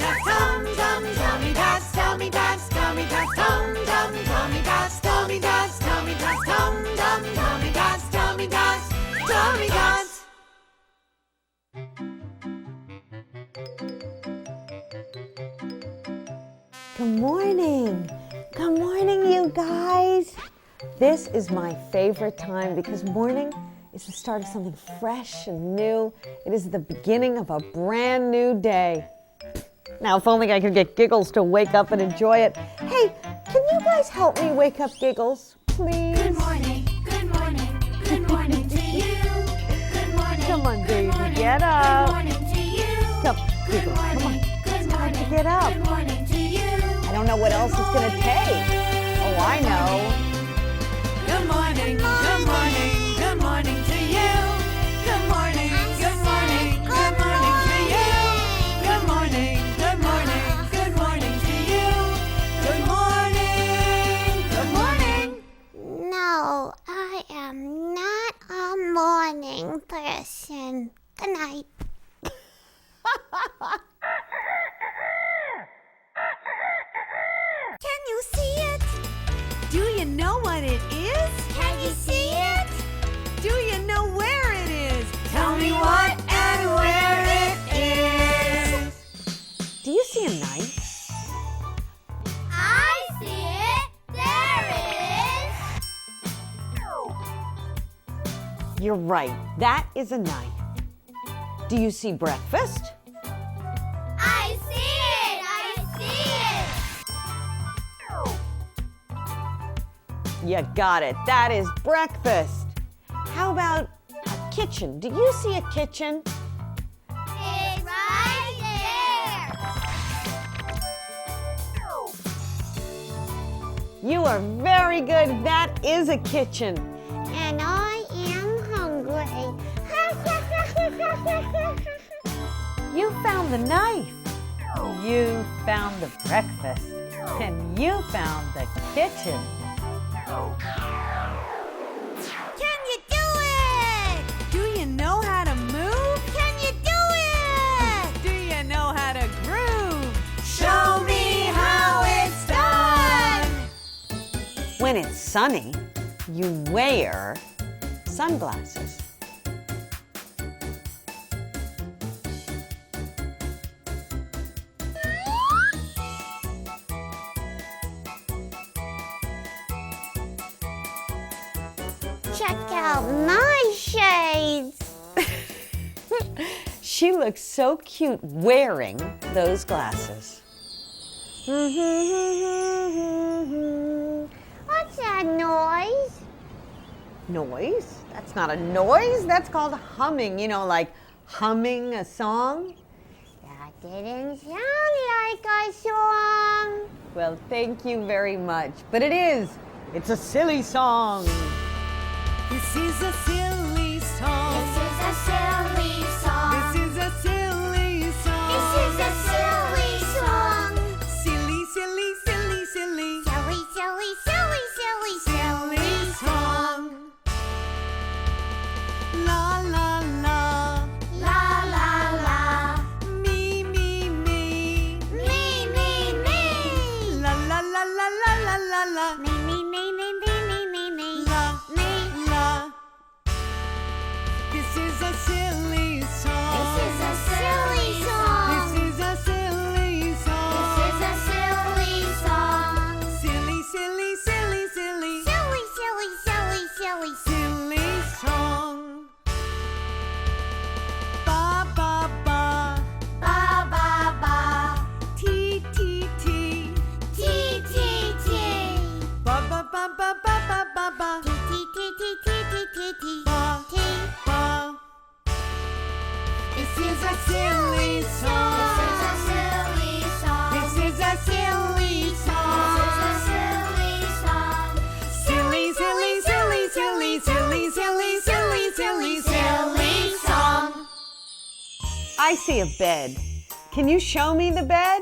does, tum tum tummy does, tummy does, tummy does, tum tum tummy does, tummy does, tummy does, tum tum tummy does, tummy does, tummy does. Good morning. Good morning, you guys. This is my favorite time because morning is the start of something fresh and new. It is the beginning of a brand new day. Now, if only I could get Giggles to wake up and enjoy it. Hey, can you guys help me wake up Giggles, please? Good morning to you. Good morning. Come on, baby, good morning, get up. Good morning to you. Come, Good Giggles, come on. morning, good morning. Get up. Good morning to you. I don't know what else it's going to take. Oh, I know. Good morning to you. Good morning to you. Good morning to you. Good morning. No, I am not a morning person. Good night. Can you see it? Do you know what it is? Can you see it? Do you know where it is? Tell me what and where it is. Do you see a knife? I see it. There it is. You're right. That is a knife. Do you see breakfast? I see it. You got it. That is breakfast. How about a kitchen? Do you see a kitchen? It's right there. You are very good. That is a kitchen. And I am hungry. You found the knife. You found the breakfast. And you found the kitchen. Can you do it? Do you know how to move? Can you do it? Do you know how to groove? Show me how it's done. When it's sunny, you wear sunglasses. Check out my shades. She looks so cute wearing those glasses. What's that noise? Noise? That's not a noise. That's called humming. You know, like humming a song. That didn't sound like a song. Well, thank you very much. But it is. It's a silly song. This is a silly song. This is a silly song. This is a silly song. This is a silly song. Silly, silly, silly, silly. Silly, silly, silly, silly, Silly song. La la la. La la la. Me, me, me. Me, me, me. La la la la la la la la. Me, me, me, me, me, me, me, me. La, Me. la. This is a silly song. This is a silly song. This is a silly song. This is a silly song. Silly, silly, silly, silly. Silly, silly, silly, silly. Silly song. Ba, ba, ba. Ba, ba, ba. Tee, tee, tee. Tee, tee, tee. Ba, ba, ba, ba, ba, ba, ba, ba. Tee, tee, tee, tee, tee, tee, tee, tee. Ba, Tee. ba. This is a silly song. This is a silly song. This is a silly song. This is a silly song. Silly, silly, silly, silly, silly, silly, silly, silly, silly song. I see a bed. Can you show me the bed?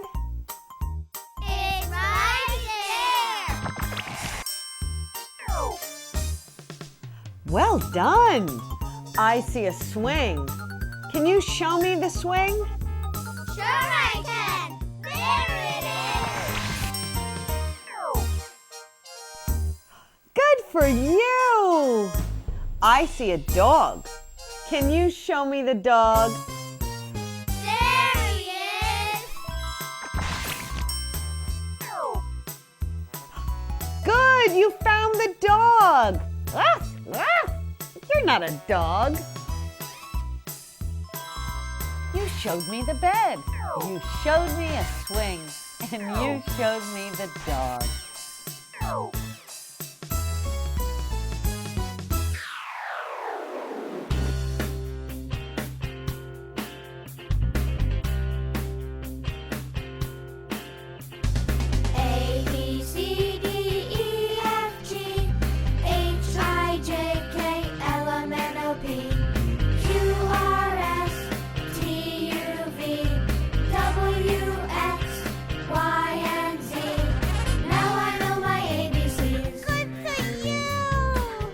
It's right there. Well done. I see a swing. Can you show me the swing? Sure I can. for you. I see a dog. Can you show me the dog? There he is. Good, you found the dog. You're not a dog. You showed me the bed. You showed me a swing. And you showed me the dog. A, B, C, D, E, F, G, H, I, J, K, L, M, N, O, P, Q, R, S, T, U, V, W, X, Y, and Z. Now I know my ABCs. Good for you.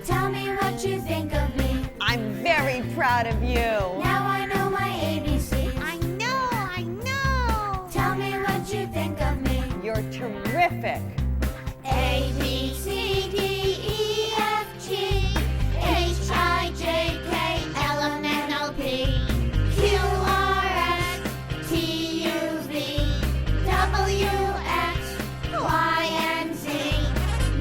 Tell me what you think of me. I'm very proud of you. Now I know my ABCs. I know. Tell me what you think of me. You're terrific. A, B, C, D, E, F, G, H, I, J, K, L, M, N, O, P, Q, R, S, T, U, V, W, X, Y, and Z.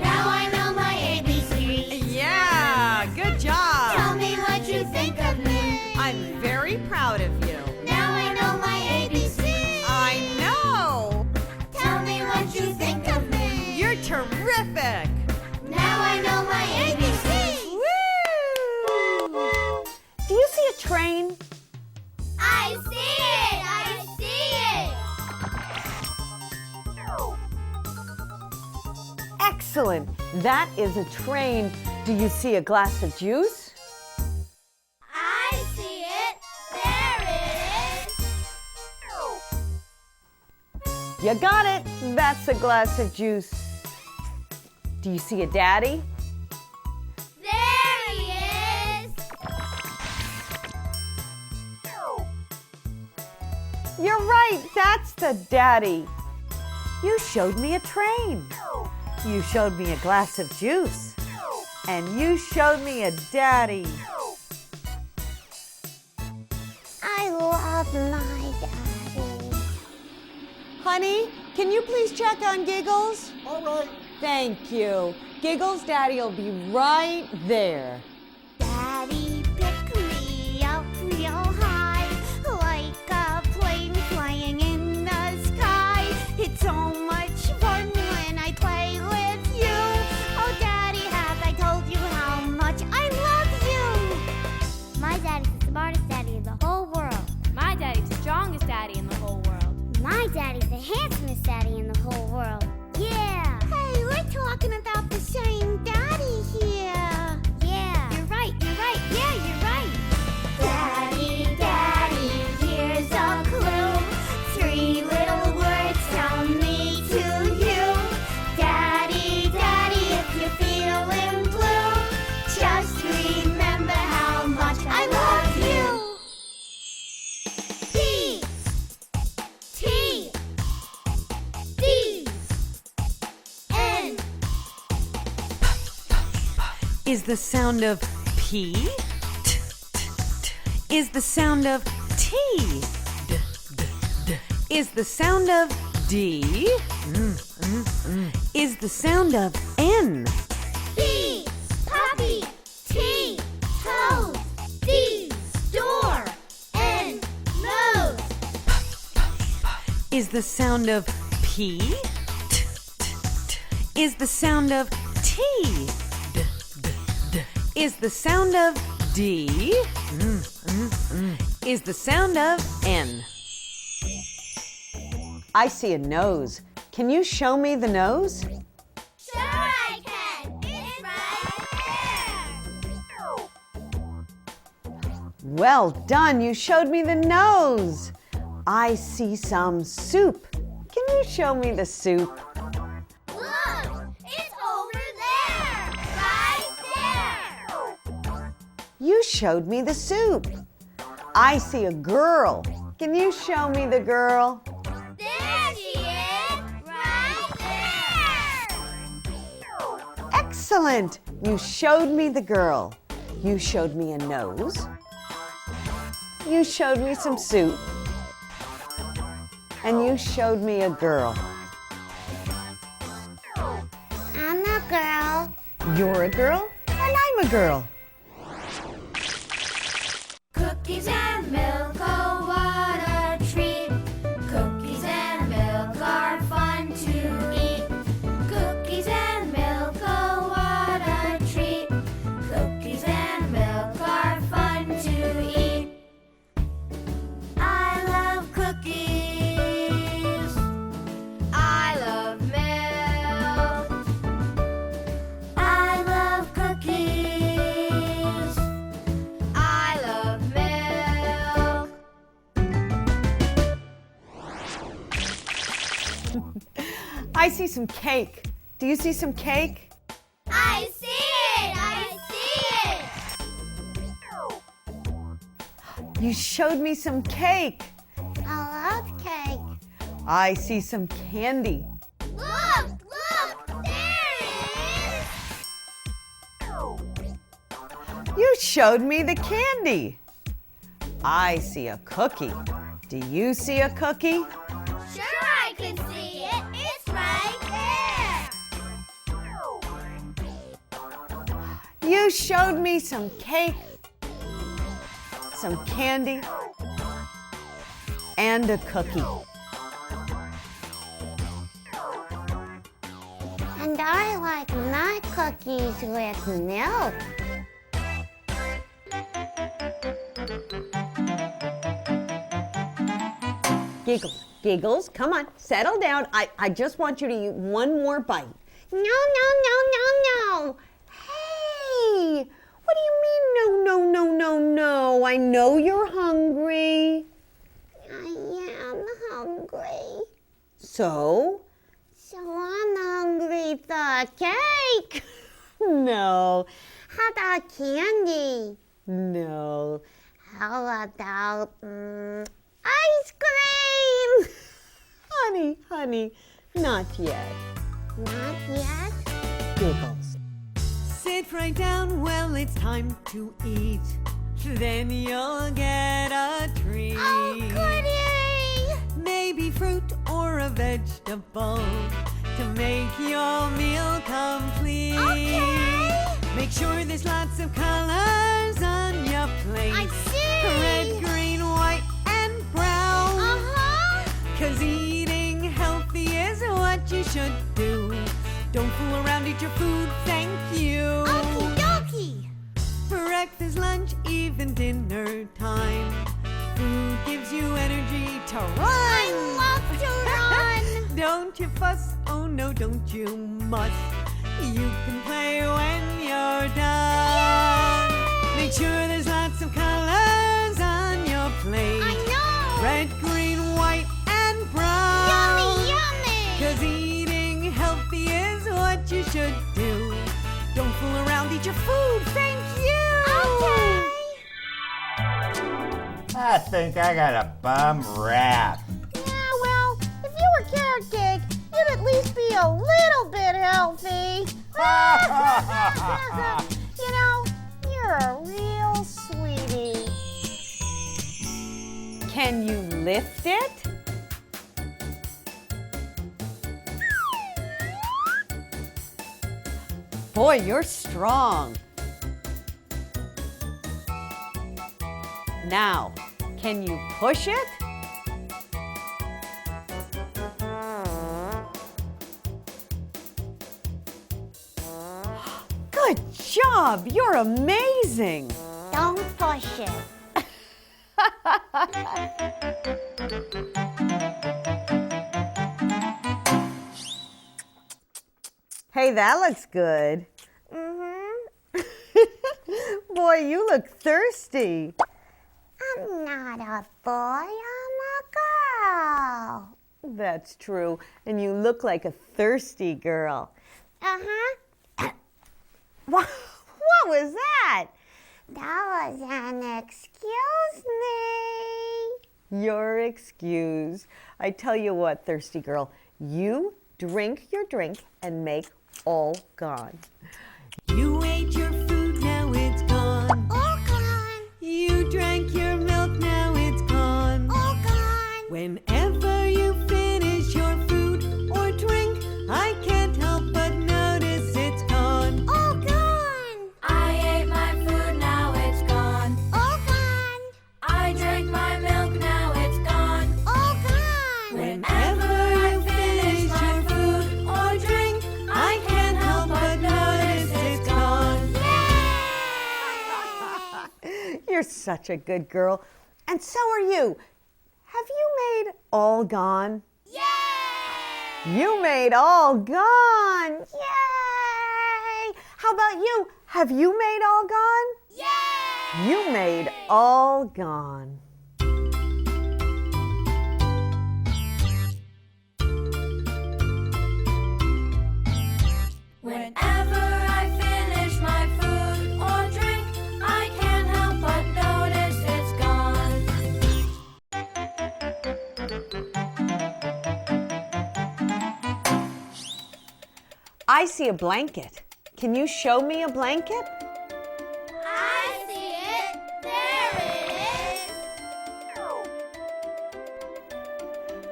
Now I know my ABCs. Yeah, good job. Tell me what you think of me. I'm very proud of you. Now I know my ABCs. I know. Tell me what you think of me. You're terrific. Now I know my ABCs. Woo! Do you see a train? I see it! Excellent. That is a train. Do you see a glass of juice? I see it! There it is! You got it. That's a glass of juice. Do you see a daddy? There he is! You're right. That's the daddy. You showed me a train. You showed me a glass of juice. And you showed me a daddy. I love my daddy. Honey, can you please check on Giggles? All right. Thank you. Giggles' daddy will be right there. Daddy picked me up real high, like a plane flying in the sky. It's so much fun when I play with you. Oh, Daddy, have I told you how much I love you? My daddy's the smartest daddy in the whole world. My daddy's the strongest daddy in the whole world. My daddy's the handsomest daddy in the whole world. Yeah. Hey, we're talking about the same daddy here. Yeah. You're right. Yeah, you're right. Daddy, Daddy, here's a clue. 3 little words tell me to you. Daddy, Daddy, if you're feeling blue, just remember how much I love you. P, T, D, N. Is the sound of P? Is the sound of T? Is the sound of D? Is the sound of N? B, puppy, T, toes, D, door, N, nose. Is the sound of P? Is the sound of T? Is the sound of D? Is the sound of N? I see a nose. Can you show me the nose? Sure I can. It's right there. Well done. You showed me the nose. I see some soup. Can you show me the soup? Look, it's over there. Right there. You showed me the soup. I see a girl. Can you show me the girl? There she is. Right there. Excellent. You showed me the girl. You showed me a nose. You showed me some soup. And you showed me a girl. I'm a girl. You're a girl, and I'm a girl. Cookies and milk, oh what a treat. Cookies and milk are fun to eat. Cookies and milk, oh what a treat. Cookies and milk are fun to eat. I love cookies. I love milk. I love cookies. I love milk. I see some cake. Do you see some cake? I see it! I see it! You showed me some cake. I love cake. I see some candy. Look! Look! There it is! You showed me the candy. I see a cookie. Do you see a cookie? Sure, I can see it. It's right there. You showed me some cake, some candy, and a cookie. And I like my cookies with milk. Giggles, Giggles, come on, settle down. I just want you to eat one more bite. No, no, no, no, no. Hey, what do you mean no? I know you're hungry. I am hungry. So? So I'm hungry for cake. No, How about candy? no. How about ice cream? Honey, not yet. Not yet. Giggles. Sit right down, well, it's time to eat. Then you'll get a treat. Oh, goody! Maybe fruit or a vegetable to make your meal complete. Okay. Make sure there's lots of colors on your plate. I see. Red, green, white, and brown. Uh-huh. 'Cause eating healthy is what you should do. Don't fool around, eat your food, thank you. Okie dokie. Breakfast, lunch, even dinner time. Food gives you energy to run. I love to run. Don't you fuss, oh no, don't you muss. You can play when you're done. Make sure there's lots of colors on your plate. I know. Red, green, white, and brown. Yummy, yummy. 'Cause eating healthy is what you should do. Don't fool around, eat your food, thank you. Okay. I think I got a bum rap. Yeah, well, if you were carrot cake, you'd at least be a little bit healthy. You know, you're a real sweetie. Can you lift it? Boy, you're strong. Now, can you push it? Good job! You're amazing! Don't push it. Hey, that looks good. Mm-hmm. Boy, you look thirsty. I'm not a boy, I'm a girl. That's true. And you look like a thirsty girl. Uh-huh. What was that? That was an excuse me. You're excused. I tell you what, thirsty girl, you drink your drink and make all gone. You ate You're such a good girl. And so are you. Have you made All Gone? Yay! You made All Gone. Yay! How about you? Have you made All Gone? Yay! You made All Gone. Whenever I finish my food or drink, I can't help but notice it's gone. I see a blanket. Can you show me a blanket? I see it. There it is.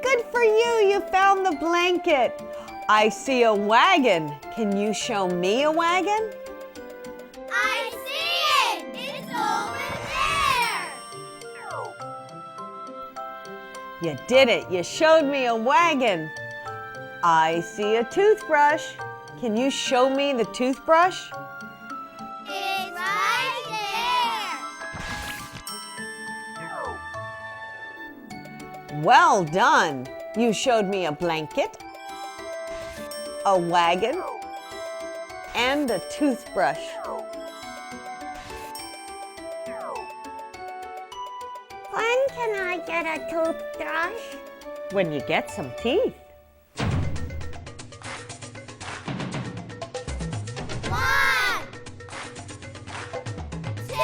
Good for you, you found the blanket. I see a wagon. Can you show me a wagon? I see it. It's over there. You did it. You showed me a wagon. I see a toothbrush. Can you show me the toothbrush? It's right there. Well done. You showed me a blanket, a wagon, and a toothbrush. When can I get a toothbrush? When you get some teeth. 1, 2,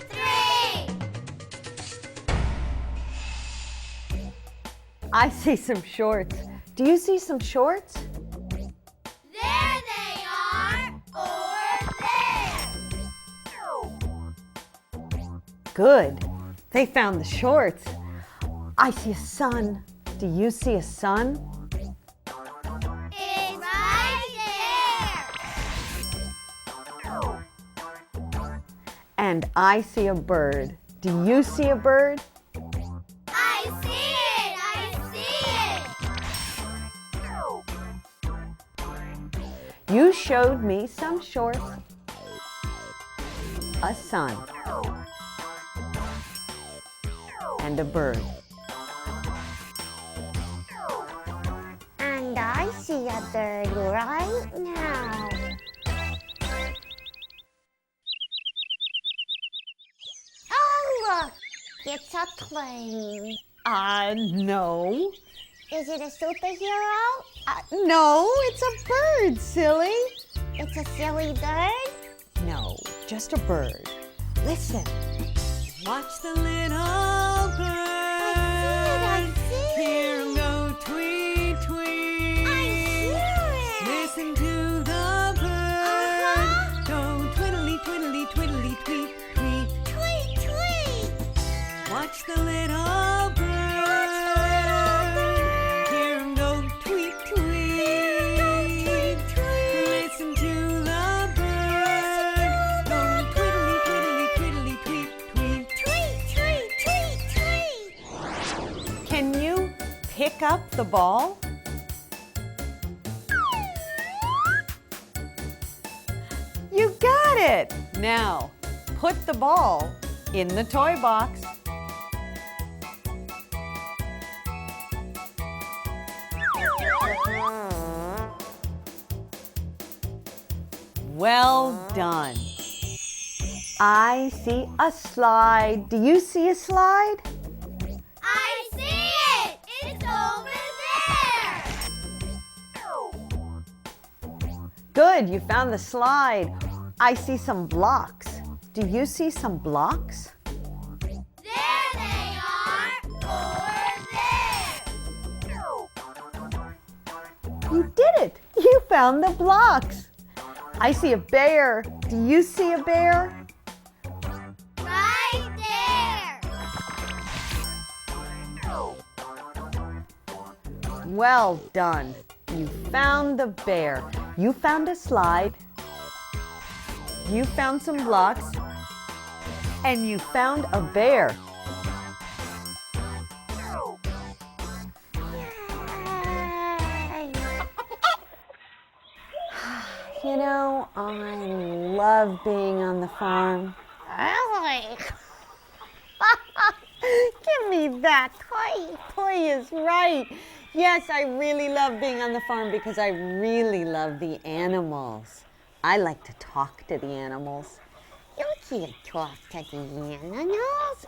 3. I see some shorts. Do you see some shorts? There they are. Over there. Good. They found the shorts. I see a sun. Do you see a sun? It's right there. And I see a bird. Do you see a bird? I see it. You showed me some shorts, a sun, and a bird. And I see a bird right now. Oh, look! It's a plane. No. Is it a superhero? No, it's a bird, silly. It's a silly bird? No, just a bird. Listen. Watch the little bird. I see Hear it. him go tweet, tweet. I hear it. Listen to the bird. Go twiddly, twiddly, twiddly, tweet, tweet. Tweet, tweet. Watch the little bird. Hear him go tweet, tweet. Listen to the bird. Go twiddly, twiddly, twiddly, tweet, tweet. Tweet, tweet, tweet, tweet. Can you pick up the ball? You got it! Now, put the ball in the toy box. Well done. I see a slide. Do you see a slide? I see it. It's over there. Good, you found the slide. I see some blocks. Do you see some blocks? There they are. Over there. You did it! You found the blocks. I see a bear. Do you see a bear? Right there. Well done. You found the bear. You found a slide. You found some blocks. And you found a bear. Yay. You know, I love being on the farm. Really? Give me that. Toy is right. Yes, I really love being on the farm because I really love the animals. I like to talk to the animals. You can't talk to the animals.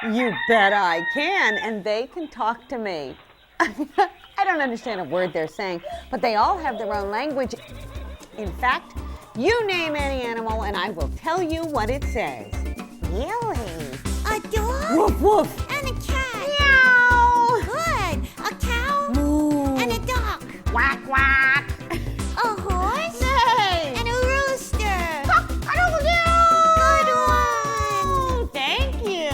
You bet I can, and they can talk to me. I don't understand a word they're saying, but they all have their own language. In fact, you name any animal and I will tell you what it says. Really? A dog? Woof woof. And a cat? Meow. Good. A cow? Moo. And a duck? Quack quack. A horse? Nay. And a rooster? Good one. Thank you.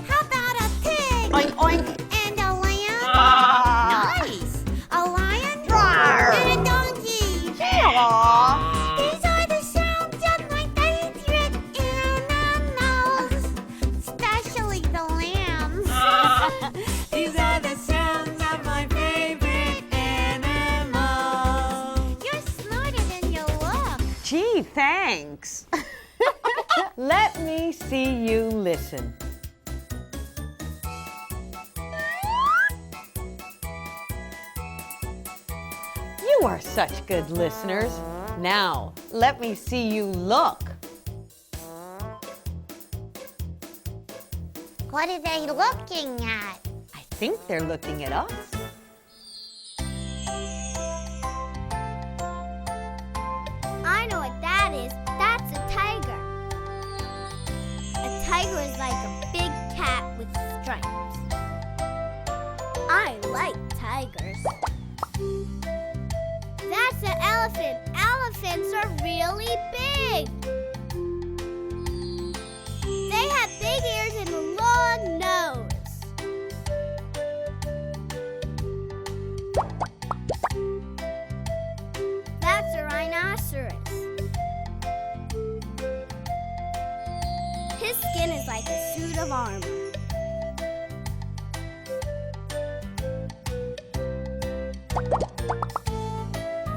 How about a pig? Oink oink. And a lamb? Nice. A lion? And a donkey? Aw. These are the sounds of my favorite animals, especially the lambs. These are the sounds of my favorite animals. You're smarter than you look. Gee, thanks. Let me see you listen. You are such good listeners. Now, let me see you look. What are they looking at? I think they're looking at us. I know what that is. That's a tiger. A tiger is like a big cat with stripes. I like tigers. That's an elephant. Elephants are really big. They have big ears and a long nose. That's a rhinoceros. His skin is like a suit of armor.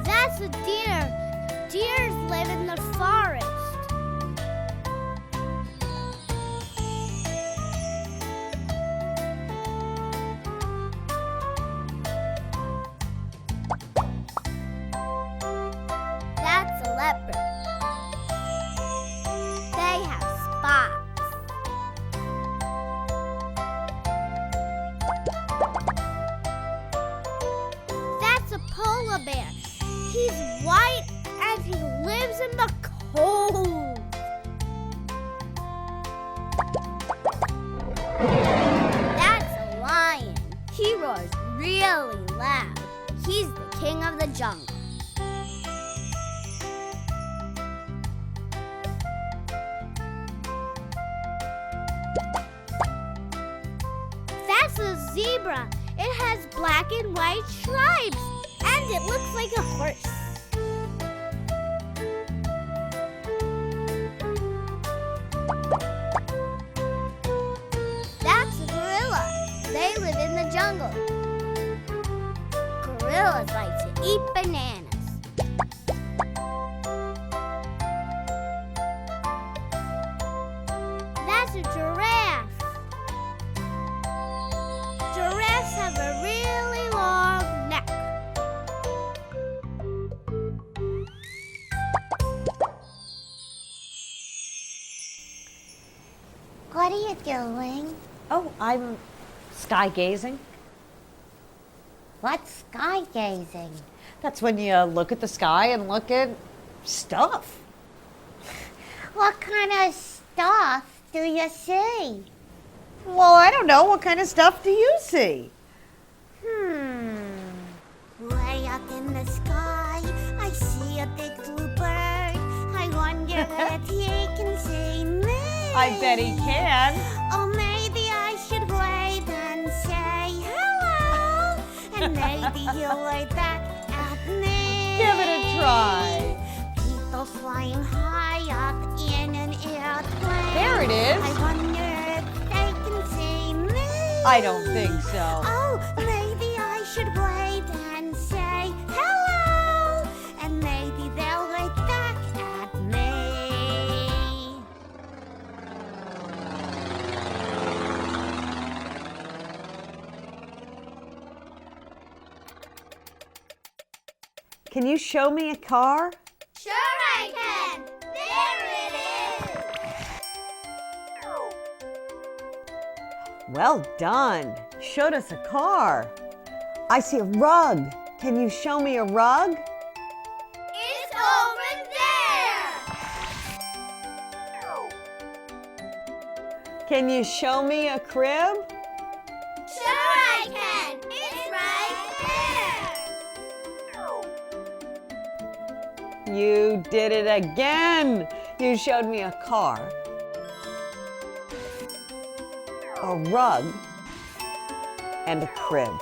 That's a deer. Deers live in the forest. That's a leopard. They have spots. That's a polar bear. He's white and he lives in the cold. That's a lion. He roars really loud. He's the king of the jungle. That's a zebra. It has black and white stripes, and it looks like a horse. That's a gorilla. They live in the jungle. Gorillas like to eat bananas. That's a giraffe. Giraffes have a really long neck. What are you doing? Oh, I'm sky gazing. What's sky gazing? That's when you look at the sky and look at stuff. What kind of stuff do you see? Well, I don't know. What kind of stuff do you see? Way up in the sky, I see a big blue bird. I wonder if he can see me. I bet he can. Oh, maybe I should wave and say hello. And maybe he'll wave back at me. Give it a try. People flying high way up in an airplane. There it is. I wonder if they can see me. I don't think so. Oh, maybe I should wave and say hello, and maybe they'll wave back at me. Can you show me a car? Sure I can. There it is. Well done. Showed us a car. I see a rug. Can you show me a rug? It's over there. Can you show me a crib? Sure I can. It's right there. You did it again. You showed me a car, a rug, and a crib.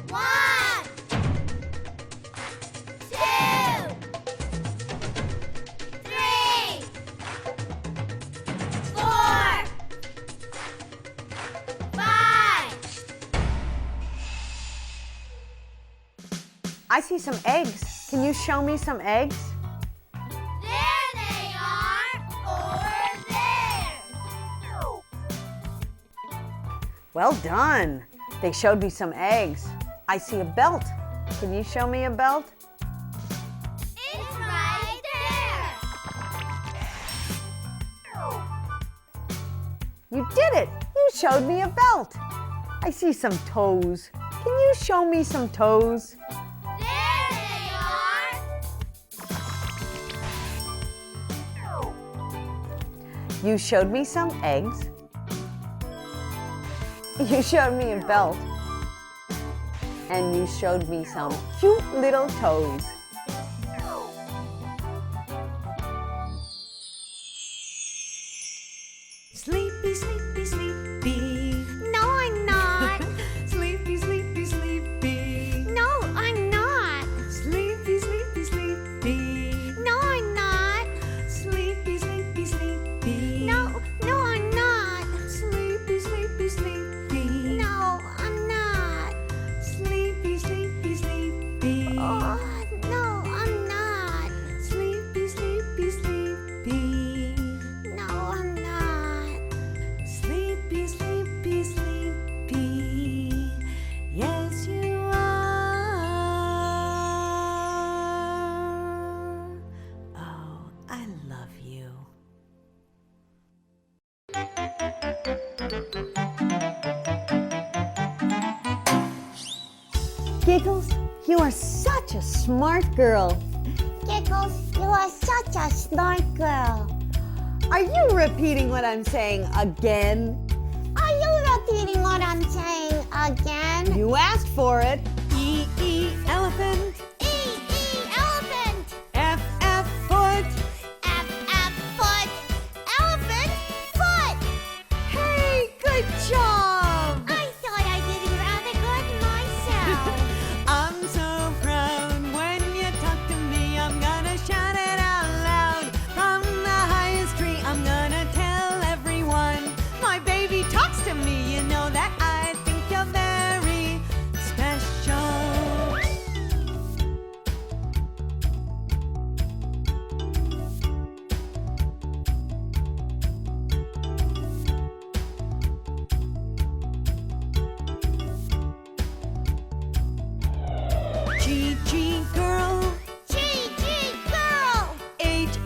One, two, three, four, five. I see some eggs. Can you show me some eggs? There they are, over there. Well done. They showed me some eggs. I see a belt. Can you show me a belt? It's right there. You did it. You showed me a belt. I see some toes. Can you show me some toes? There they are. You showed me some eggs. You showed me a belt. And you showed me some cute little toes. Sleepy, sleepy, sleepy. No, I'm not. Sleepy, sleepy, sleepy. No, I'm not. Sleepy, sleepy, sleepy. No, I'm not. Sleepy, sleepy, sleepy. No, I'm not. Sleepy, sleepy, sleepy. No, I'm not. Sleepy, sleepy, sleepy. Oh, no, I'm not. Sleepy, sleepy, sleepy. No, I'm not. Sleepy, sleepy, sleepy. Yes, you are. Oh, I love you. Giggles, you are such a smart girl. Giggles, you are such a smart girl. Are you repeating what I'm saying again? Are you repeating what I'm saying again? You asked for it. E, elephant. E, elephant. F, foot. F, foot. Elephant, foot. Hey, good job. I thought I did rather good myself. I'm so proud when you talk to me. I'm gonna shout it out loud from the highest tree. I'm gonna tell everyone my baby talks to me. You know that I think you're very special. G, girl. G, girl. H,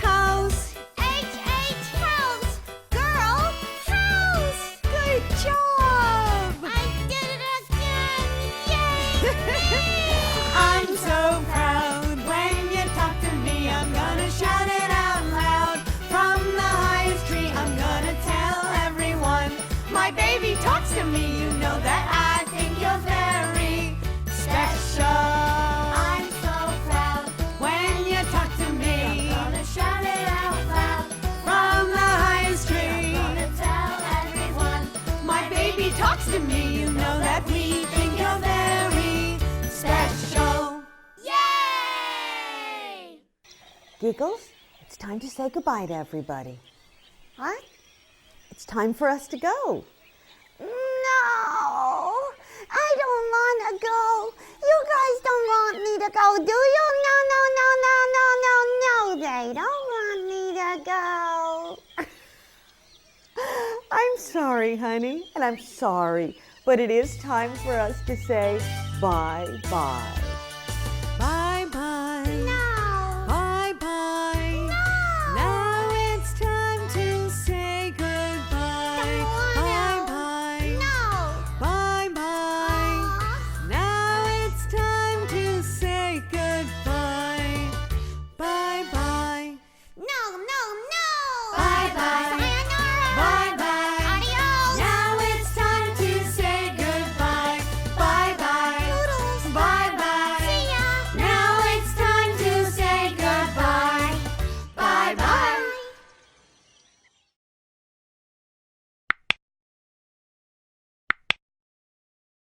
house. H, house. Girl, house. Good job. I did it again. Yay! I'm so proud when you talk to me. I'm gonna shout it out loud from the highest tree. I'm gonna tell everyone my baby talks to me. You know that I think you're very special. I'm so proud when you talk to me. I'm gonna shout it out loud from the highest tree. I'm gonna tell everyone my baby talks to me. You know Giggles, it's time to say goodbye to everybody. What? It's time for us to go. No, I don't want to go. You guys don't want me to go, do you? No, no, no, no, no, no, no. They don't want me to go. I'm sorry, honey, and I'm sorry, but it is time for us to say bye-bye.